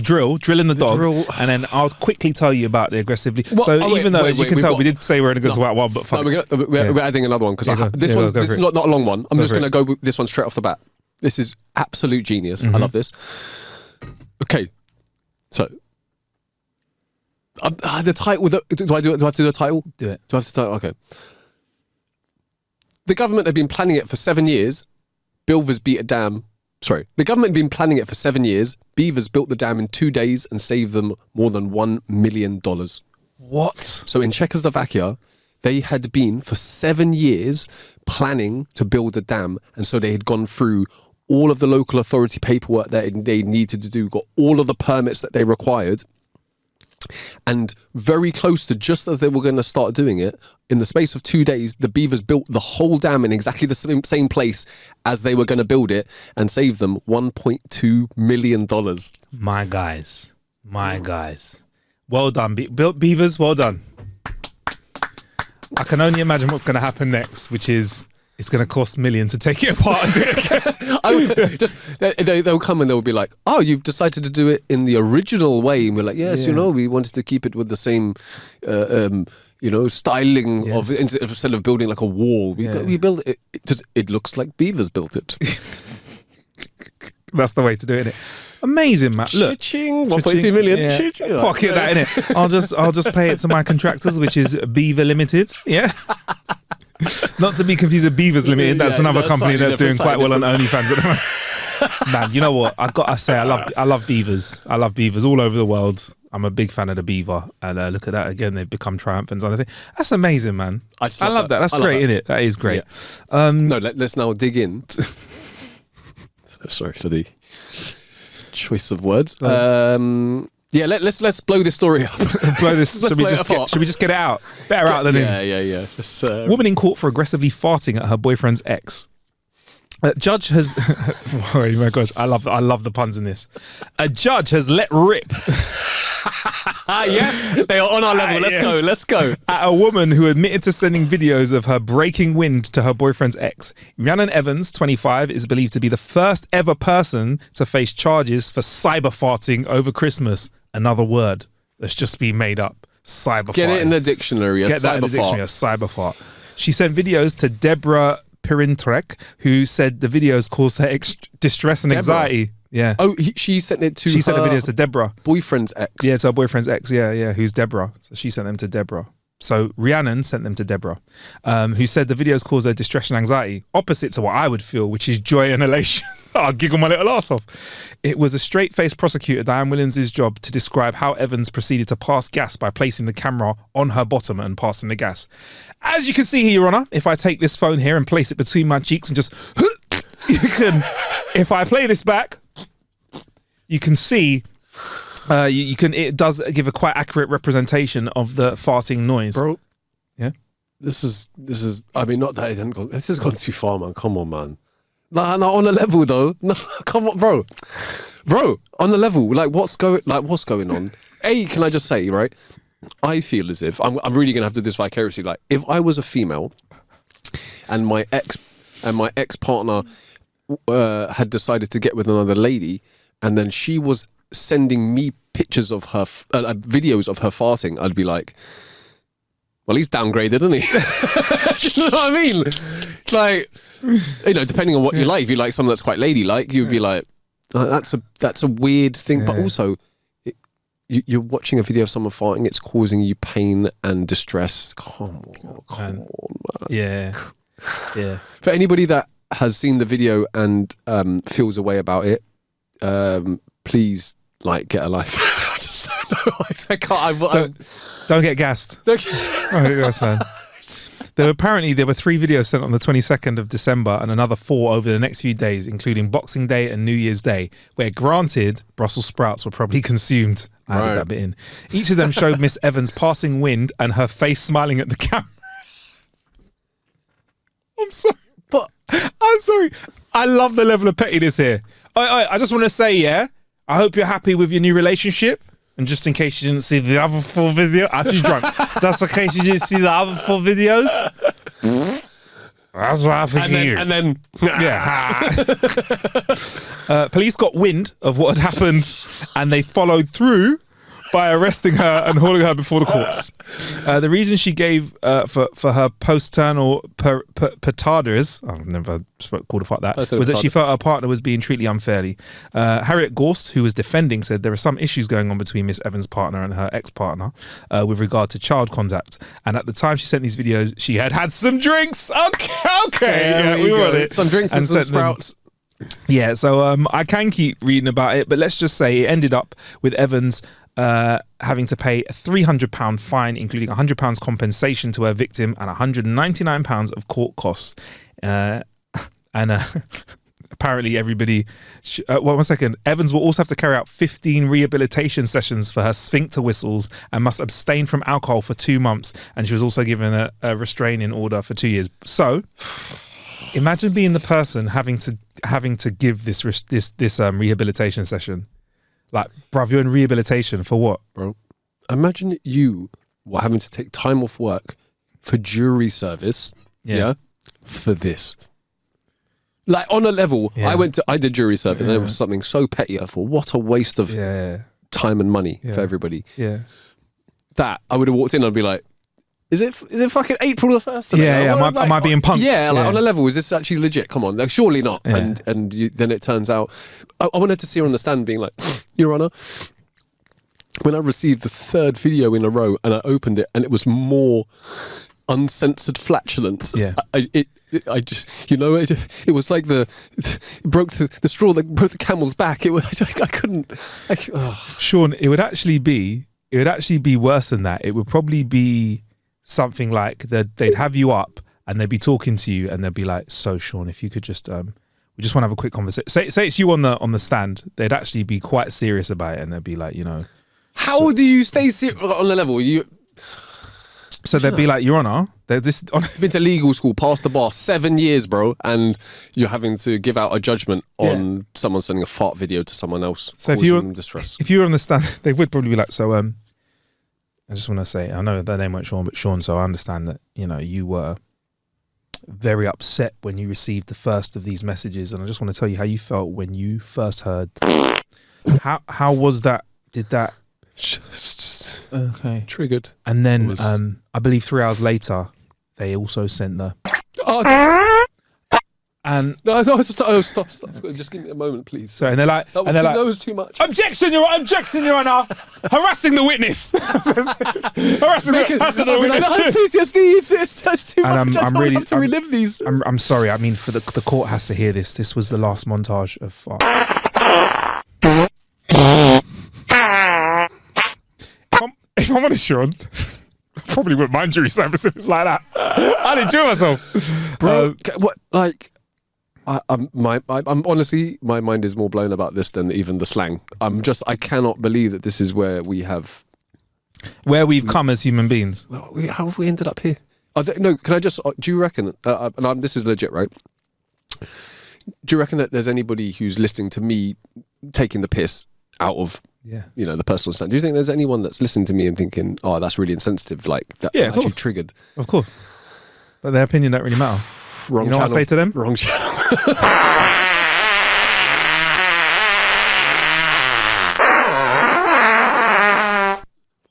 drilling the dog, and then I'll quickly tell you about the aggressively. Even though you can tell we did say we're going to go about one, but fuck. We're adding another one because this is not a long one. I'm just going to go with this one straight off the bat. This is absolute genius. I love this. Okay, so the title. Do I have to do the title? Do it. Do I have to title? Okay. The government had been planning it for 7 years. Beavers beat a dam. Sorry. The government had been planning it for 7 years. Beavers built the dam in 2 days and saved them more than $1 million. What? So in Czechoslovakia, they had been for 7 years planning to build a dam. And so they had gone through all of the local authority paperwork that they needed to do, got all of the permits that they required. And very close to just as they were going to start doing it, in the space of 2 days, the Beavers built the whole dam in exactly the same place as they were going to build it and saved them $1.2 million. My guys. Well done, Beavers. Well done. I can only imagine what's going to happen next, which is it's going to cost millions to take it apart and do it again. They'll come and they'll be like, oh, you've decided to do it in the original way. And we're like, yes, we wanted to keep it with the same, styling of instead of building like a wall. We built it. It looks like Beavers built it. That's the way to do it, innit? Amazing, Matt. Look, 1.2 million. Yeah. Pocket that, innit? I'll just pay it to my contractors, which is Beaver Limited. Yeah. Not to be confused with Beavers Limited. That's another company that's doing quite well on OnlyFans at the moment. Man, you know what? I gotta say, I love beavers. I love beavers all over the world. I'm a big fan of the beaver, and look at that again. They've become triumphant. That's amazing, man. I love that. That's great, isn't it? That is great. Yeah. Let's now dig in. Sorry for the choice of words. Let's blow this story up. Should we just get it out? Better out than in. Yeah. Woman in court for aggressively farting at her boyfriend's ex. Judge has. Oh my gosh, I love the puns in this. A judge has let rip. Yes, they are on our level. Let's go. At a woman who admitted to sending videos of her breaking wind to her boyfriend's ex. Rhiannon Evans, 25, is believed to be the first ever person to face charges for cyber farting over Christmas. Another word that's just been made up. Cyber. Get it in the dictionary. Get that in the dictionary. A cyber fart. She sent videos to Deborah Pirintrek, who said the videos caused her distress and anxiety. Yeah. Oh, she sent it to. She sent the videos to Deborah, boyfriend's ex. Yeah, to her boyfriend's ex. Yeah. Who's Deborah? So she sent them to Deborah. So Rhiannon sent them to Deborah, who said the videos caused her distress and anxiety, opposite to what I would feel, which is joy and elation. I'll giggle my little ass off. It was a straight-faced prosecutor, Diane Williams' job to describe how Evans proceeded to pass gas by placing the camera on her bottom and passing the gas. As you can see here, Your Honour, if I take this phone here and place it between my cheeks and just, if I play this back, you can see. It does give a quite accurate representation of the farting noise. Bro. Yeah. this is. I mean, not that it hasn't gone. This has gone too far, man. Come on, man. No, on a level though. No, come on, bro. On a level, like what's going on? Can I just say, right? I feel as if I'm really gonna have to do this vicariously. Like, if I was a female, and my ex partner had decided to get with another lady, and then she was sending me pictures of her, videos of her farting, I'd be like, well, he's downgraded, isn't he? You know what I mean? Like, depending on what you like. If you like someone that's quite ladylike, you'd be like, that's a weird thing. But also, you're watching a video of someone farting, it's causing you pain and distress. Come on, man. Yeah. For anybody that has seen the video and feels a way about it, please, get a life. I just don't know. I can't. Don't get gassed. Don't get gassed, man. There were 3 videos sent on the 22nd of December and another 4 over the next few days, including Boxing Day and New Year's Day, where, granted, Brussels sprouts were probably consumed. I added that bit in. Each of them showed Miss Evans passing wind and her face smiling at the camera. I'm sorry. I love the level of pettiness here. I just want to say, I hope you're happy with your new relationship. And just in case you didn't see the other 4 videos, actually drunk. Just in case you didn't see the other 4 videos. That's what I think of you. And then, police got wind of what had happened, and they followed through by arresting her and hauling her before the courts. The reason she gave for her post-ternal petarders, I've never called a fuck that, was that she felt her partner was being treated unfairly. Harriet Gorst, who was defending, said there are some issues going on between Miss Evans' partner and her ex-partner with regard to child contact. And at the time she sent these videos, she had some drinks. Okay, we want it. Some drinks and some sprouts. Yeah, so I can keep reading about it, but let's just say it ended up with Evans having to pay a £300 fine, including £100 compensation to her victim and £199 of court costs. Apparently everybody... one second. Evans will also have to carry out 15 rehabilitation sessions for her sphincter whistles and must abstain from alcohol for 2 months. And she was also given a restraining order for 2 years. So... imagine being the person having to give this rehabilitation session. Like, bruv, you're in rehabilitation for what? Bro, imagine you were having to take time off work for jury service, for this. Like, on a level, I did jury service, and it was something so petty. I thought, what a waste of time and money for everybody. Yeah. That, I would have walked in and I'd be like, Is it fucking April the 1st? Am I being punked? On a level, is this actually legit? Come on, surely not. Yeah. And then it turns out, I wanted to see her on the stand being like, Your Honour, when I received the 3rd video in a row and I opened it and it was more uncensored flatulence, I just, it was like it broke the straw that broke the camel's back. I couldn't. Sean, it would actually be worse than that. It would probably be something like that they'd have you up and they'd be talking to you and they'd be like, so Sean, if you could just we just want to have a quick conversation. Say it's you on the stand. They'd actually be quite serious about it and they'd be like, how do you stay serious on the level? So they'd be like, Your Honour, been to legal school, passed the bar, 7 years, bro, and you're having to give out a judgment on someone sending a fart video to someone else. So if you were on the stand, they would probably be like, so I just want to say, I know their name weren't Sean, but Sean, so I understand that, you were very upset when you received the first of these messages, and I just want to tell you how you felt when you first heard. How was that? Did that... Okay. Triggered. And then, I believe 3 hours later, they also sent the... And no, stop. Just give me a moment, please. Sorry, and they're like, that was too much. Objection, Your Honour! Harassing the witness. Harassing the witness. PTSD. It's too much. I don't have to relive these. I'm sorry. I mean, for the court has to hear this. This was the last montage of. If I'm honest, Sean, I probably wouldn't mind jury service if it's like that. I'd enjoy myself, bro. What like? I'm honestly, my mind is more blown about this than even the slang. I cannot believe that this is where we've come as human beings. Well, how have we ended up here? No, can I just? Do you reckon? This is legit, right? Do you reckon that there's anybody who's listening to me taking the piss out of, the personal stand? Do you think there's anyone that's listening to me and thinking, "Oh, that's really insensitive"? Like that actually triggered. Of course, but their opinion don't really matter. Wrong. You know channel. what I say to them? Wrong channel.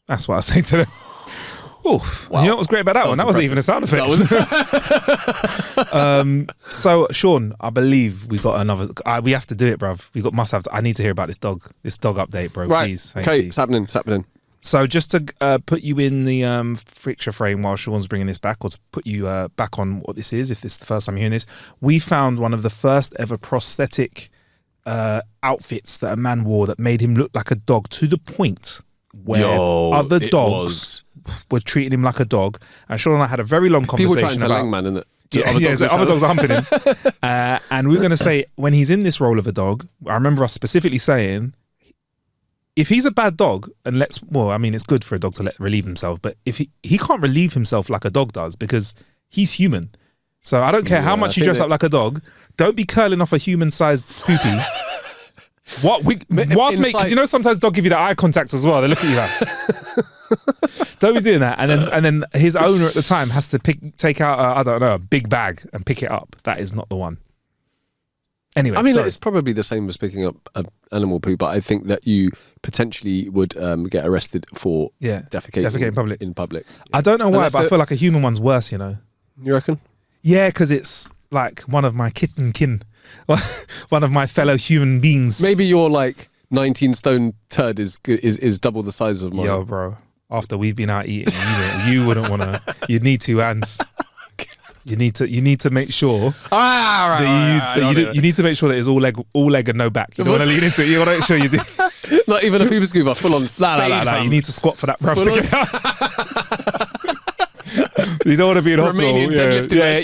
That's what I say to them. Oh, wow. You know what was great about that one? That wasn't even a sound effect. So, Sean, I believe we got another. We have to do it, bruv. I need to hear about this dog update, bro. Right. Please. Okay, it's happening. So, just to put you in the picture frame while Sean's bringing this back, or to put you back on what this is, if this is the first time you're hearing this, we found one of the first ever prosthetic outfits that a man wore that made him look like a dog, to the point where other dogs were treating him like a dog. And Sean and I had a very long conversation People trying to about Langman, isn't it? Other dogs are humping him. And we're going to say, when he's in this role of a dog, I remember us specifically saying, if he's a bad dog, and it's good for a dog to relieve himself, but if he can't relieve himself like a dog does, because he's human. So I don't care how much you dress up like a dog, don't be curling off a human-sized poopy. Because sometimes dogs give you that eye contact as well. They look at you like, don't be doing that. And then his owner at the time has to take out a big bag and pick it up. That is not the one. Anyway, it's probably the same as picking up animal poo, but I think that you potentially would get arrested for defecating in public. Yeah. I don't know why, but I feel like a human one's worse. You reckon? Yeah, because it's like one of my kin. One of my fellow human beings. Maybe your 19 stone turd is double the size of mine. Yo, bro. After we've been out eating, you wouldn't want to. You'd need two hands. You need to make sure you need to make sure that it's all leg and no back. You don't want to lean into it. You want to make sure you do. Not even a pooper scooper, full on spade. No. You need to squat for that, bro. You don't want to be in hospital. Romanian deadlifting.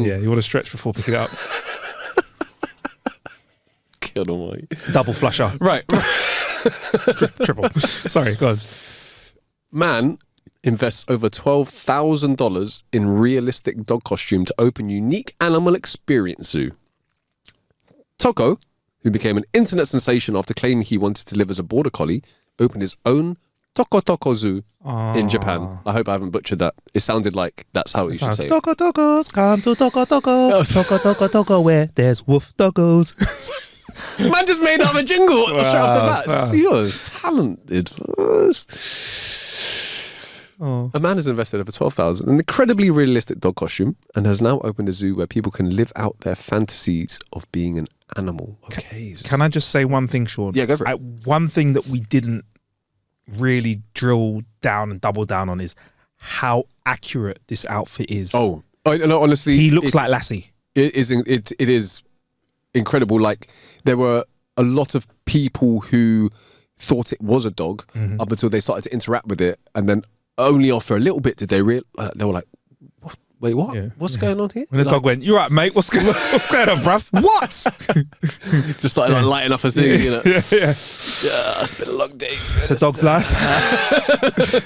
Yeah. You want to stretch before picking it up. God almighty. Double flusher. Right. Triple. Sorry, go on. Man invests over $12,000 in realistic dog costume to open unique animal experience zoo. Toko, who became an internet sensation after claiming he wanted to live as a border collie, opened his own Toko Zoo in Japan. I hope I haven't butchered that. It sounded like that's how you should say it. Tokos, come to Toko, where there's wolf doggos. Man just made up a jingle straight off the bat. You're talented. A man has invested over $12,000 in an incredibly realistic dog costume and has now opened a zoo where people can live out their fantasies of being an animal. Okay. Can I just say one thing, Sean? Yeah, go for it. One thing that we didn't really drill down and double down on is how accurate this outfit is. No, honestly, he looks like Lassie. It is incredible. Like, there were a lot of people who thought it was a dog up until they started to interact with it, and then only after a little bit did they realize, they were like, wait, what? Yeah, what's going on here? When the dog went, "You right, mate? What's going on, bruv? What?" Just like lighting up a scene, Yeah, it's been a long day. It's a dog's life.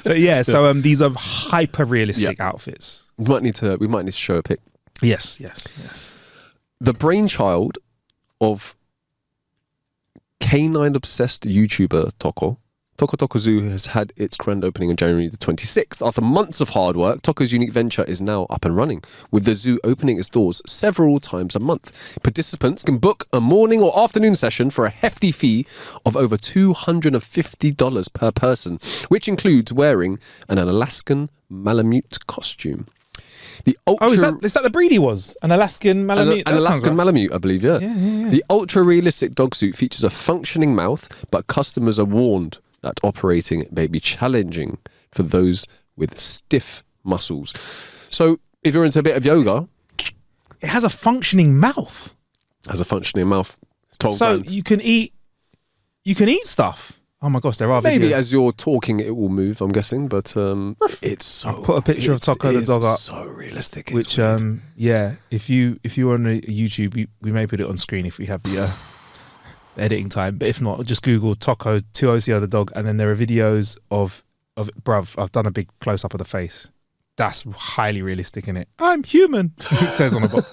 But so these are hyper realistic outfits. We might need to show a pic. Yes. The brainchild of canine obsessed YouTuber Toko Zoo has had its grand opening on January the 26th. After months of hard work, Toko's unique venture is now up and running, with the zoo opening its doors several times a month. Participants can book a morning or afternoon session for a hefty fee of over $250 per person, which includes wearing an Alaskan Malamute costume. Is that the breed he was? An Alaskan Malamute? An Alaskan Malamute, I believe, yeah. The ultra-realistic dog suit features a functioning mouth, but customers are warned that operating it may be challenging for those with stiff muscles. So, if you're into a bit of yoga... It has a functioning mouth. It's 12 so grand. you can eat stuff. Oh my gosh, there are Maybe videos. as you're talking, it will move, I'm guessing, but it's so... I've put a picture of Toko the dog up. So realistic. Which, if you're on YouTube, we may put it on screen if we have the editing time. But if not, just Google Toko 2OCO the dog, and then there are videos of bruv, I've done a big close-up of the face. That's highly realistic, innit? I'm human, it says on the box.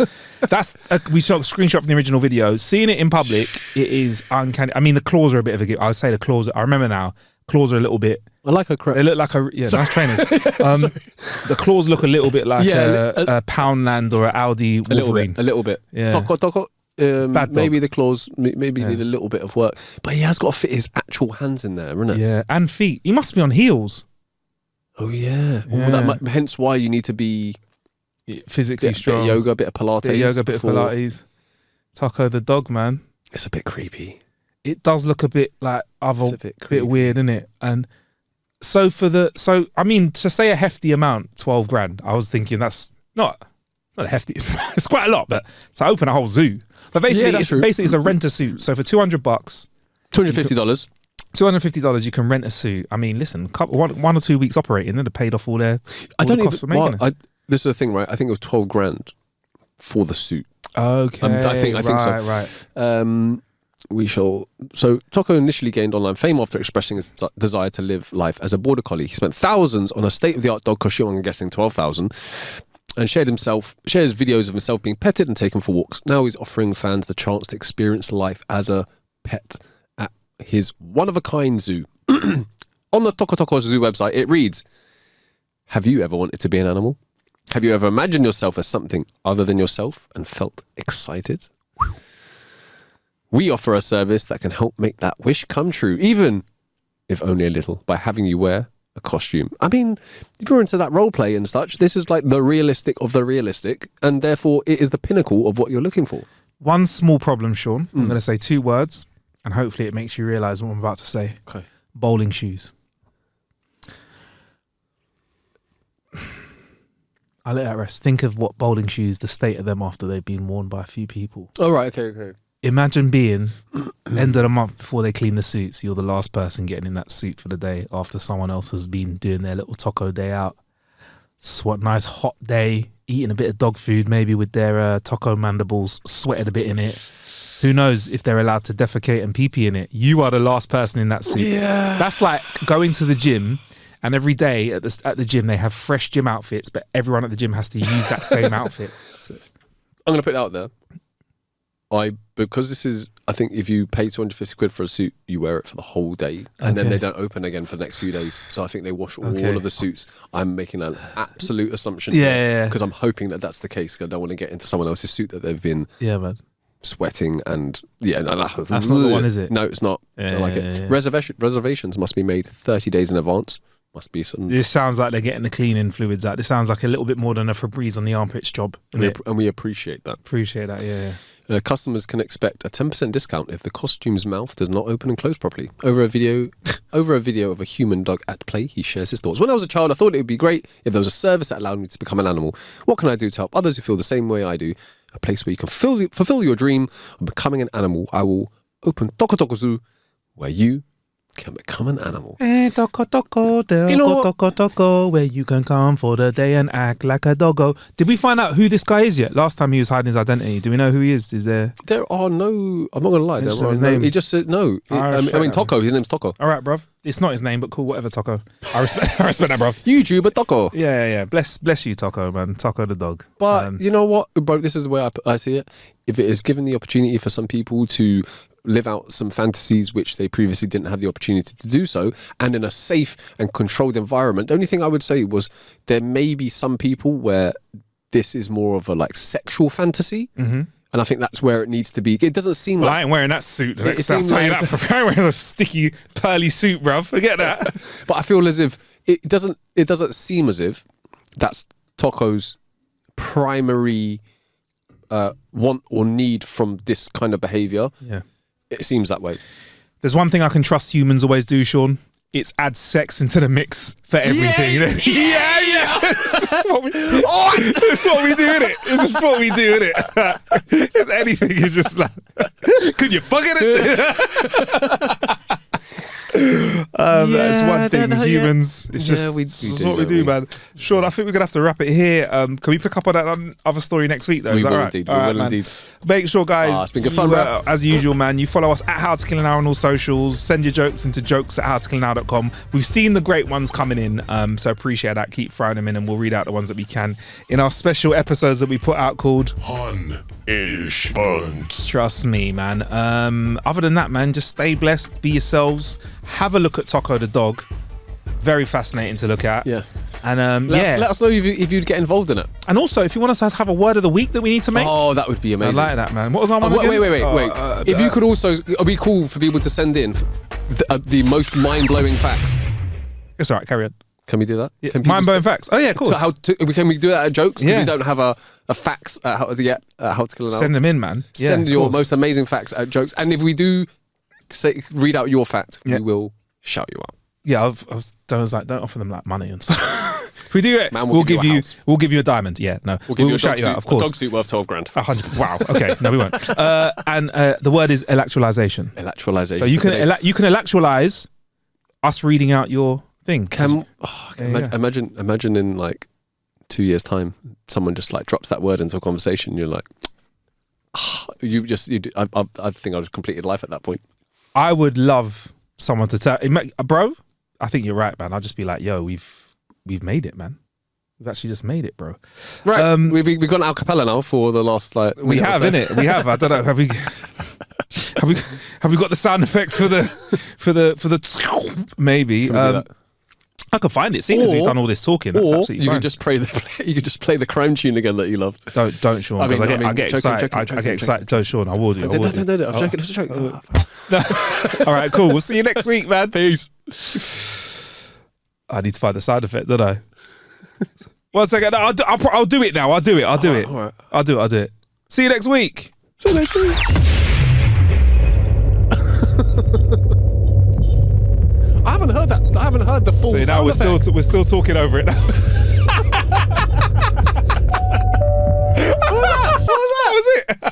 We saw a screenshot from the original video. Seeing it in public, it is uncanny. I mean, the claws are a bit of a gift. I would say the claws, I remember now, claws are a little bit. I like her crepes. They look like nice trainers. The claws look a little bit like a Poundland or an Audi Wolverine. A little bit. Yeah. Toko. Maybe the claws maybe need a little bit of work. But he has got to fit his actual hands in there, isn't it? Yeah, and feet. He must be on heels. Oh yeah. Well, hence why you need to be physically strong. Bit of yoga, bit of Pilates. Bit of Pilates. Taco the dog, man. It's a bit creepy. It does look a bit like bit weird, isn't it? And so I mean, to say a hefty amount, 12 grand. I was thinking that's not a hefty. It's quite a lot, but to open a whole zoo. But basically, it's a rent a suit. So for $200, $250. $250, you can rent a suit. I mean, listen, one or 2 weeks operating, they'd have paid off all their costs for making it. This is the thing, right? I think it was 12 grand for the suit. Okay, I think so. Right. So Taco initially gained online fame after expressing his desire to live life as a border collie. He spent thousands on a state-of-the-art dog costume, I'm guessing 12,000, and shares videos of himself being petted and taken for walks. Now he's offering fans the chance to experience life as a pet at his one-of-a-kind zoo. On the Toko Zoo website, it reads, "Have you ever wanted to be an animal? Have you ever imagined yourself as something other than yourself and felt excited? We offer a service that can help make that wish come true, even if only a little, by having you wear a costume." I mean, if you're into that role play and such, this is like the realistic of the realistic, and therefore it is the pinnacle of what you're looking for. One small problem, Sean. I'm going to say 2 words, and hopefully it makes you realise what I'm about to say. Okay. Bowling shoes. I'll let that rest. Think of what bowling shoes, the state of them after they've been worn by a few people. Oh, right, okay. Imagine being end of the month before they clean the suits. You're the last person getting in that suit for the day after someone else has been doing their little taco day out. What nice hot day, eating a bit of dog food, maybe with their taco mandibles, sweated a bit in it. Who knows if they're allowed to defecate and pee-pee in it. You are the last person in that suit. Yeah. That's like going to the gym, and every day at the gym they have fresh gym outfits, but everyone at the gym has to use that same outfit. So. I'm going to put it out there. Because this is, I think if you pay 250 quid for a suit, you wear it for the whole day, and then they don't open again for the next few days. So I think they wash all of the suits. I'm making an absolute assumption. Because I'm hoping that that's the case, because I don't want to get into someone else's suit that they've been sweating and that's not the one, is it? No, it's not. I like it. Reservations must be made 30 days in advance. Must be some. This sounds like they're getting the cleaning fluids out. This sounds like a little bit more than a Febreze on the armpits job. And we appreciate that. Yeah. Customers can expect a 10% discount if the costume's mouth does not open and close properly. Over a video of a human dog at play, he shares his thoughts. "When I was a child, I thought it would be great if there was a service that allowed me to become an animal. What can I do to help others who feel the same way I do? A place where you can fulfill your dream of becoming an animal. I will open Toko Zoo, where you can become an animal." Toko, where you can come for the day and act like a doggo. Did we find out who this guy is yet? Last time he was hiding his identity. Do we know who he is? Is there? There are no. I'm not gonna lie. There are his no, name. he just said no. I mean, Taco. His name's Taco. All right, bruv. It's not his name, but cool. Whatever, Taco. I respect that, bruv. YouTuber Taco. Yeah. Bless you, Taco, man. Taco the dog. But you know what, bro? This is the way I see it. If it is given the opportunity for some people to live out some fantasies which they previously didn't have the opportunity to do so, and in a safe and controlled environment, the only thing I would say was there may be some people where this is more of a like sexual fantasy, and I think that's where it needs to be. It doesn't seem like I ain't wearing that suit. I'm wearing a sticky pearly suit, bruv. Forget that. But I feel as if it doesn't seem as if that's Taco's primary want or need from this kind of behavior. Yeah. It seems that way. There's one thing I can trust humans always do, Sean. It's add sex into the mix for everything. Yeah. It's what we do, innit? This is what we do, innit? If anything is just like, could you fucking it? That's one thing. Humans, it's just it's what we do, man. Sean, I think we're gonna have to wrap it here. Can we pick up on that other story next week, though? We Is that will right? indeed. All We right, will man. indeed. Make sure, guys, it's been good fun, bro. as usual, man. You follow us at How to Kill an Hour on all socials. Send your jokes into jokes@howtokillanhour.com. We've seen the great ones coming in, so appreciate that. Keep throwing them in, and we'll read out the ones that we can in our special episodes that we put out called Hun-ish Buns. Trust me, man. Other than that, man, just stay blessed, be yourselves. Have a look at Tocco the dog. Very fascinating to look at. Yeah. And let us know if you'd get involved in it. And also, if you want us to have a word of the week that we need to make. Oh, that would be amazing. I like that, man. What was our one again? Wait. If you could also, it'd be cool for people to send in the most mind-blowing facts. It's all right, carry on. Can we do that? Yeah. Mind-blowing facts. Oh, yeah, of course. Can we do that at jokes? Yeah. We don't have a facts at how to kill an hour. Send them in, man. Send your most amazing facts at jokes. And if we do read out your fact, we will shout you out. Yeah, I was like, don't offer them like money and stuff. If we do it, Man, we'll give you a diamond. Yeah, no, we'll shout you out, of course. A dog suit worth 12 grand. 100. Wow. Okay, no, we won't. And the word is elactualisation. Elactualisation. So you can elactualise us reading out your thing. Imagine in like 2 years' time, someone just like drops that word into a conversation. You're like, I think I was completed life at that point. I would love someone to tell, bro. I think you're right, man. I'll just be like, yo, we've made it, man. We've actually just made it, bro. Right. We've gone a cappella now for the last like. We have, innit? We have. I don't know. Have we got the sound effects for the maybe? I could find it. Seeing as we've done all this talking, that's absolutely fine. You could just play the crime tune again that you loved. Don't, Sean. I get excited. I get excited. Don't, Sean. I will do. Don't. I'm joking. It's a joke. All right, cool. We'll see you next week, man. Peace. I need to find the sound effect, don't I? 1 second. No, I'll do it now. I'll do it. All right. I'll do it. See you next week. See you next week. I haven't heard the full. See, now we're still talking over it now.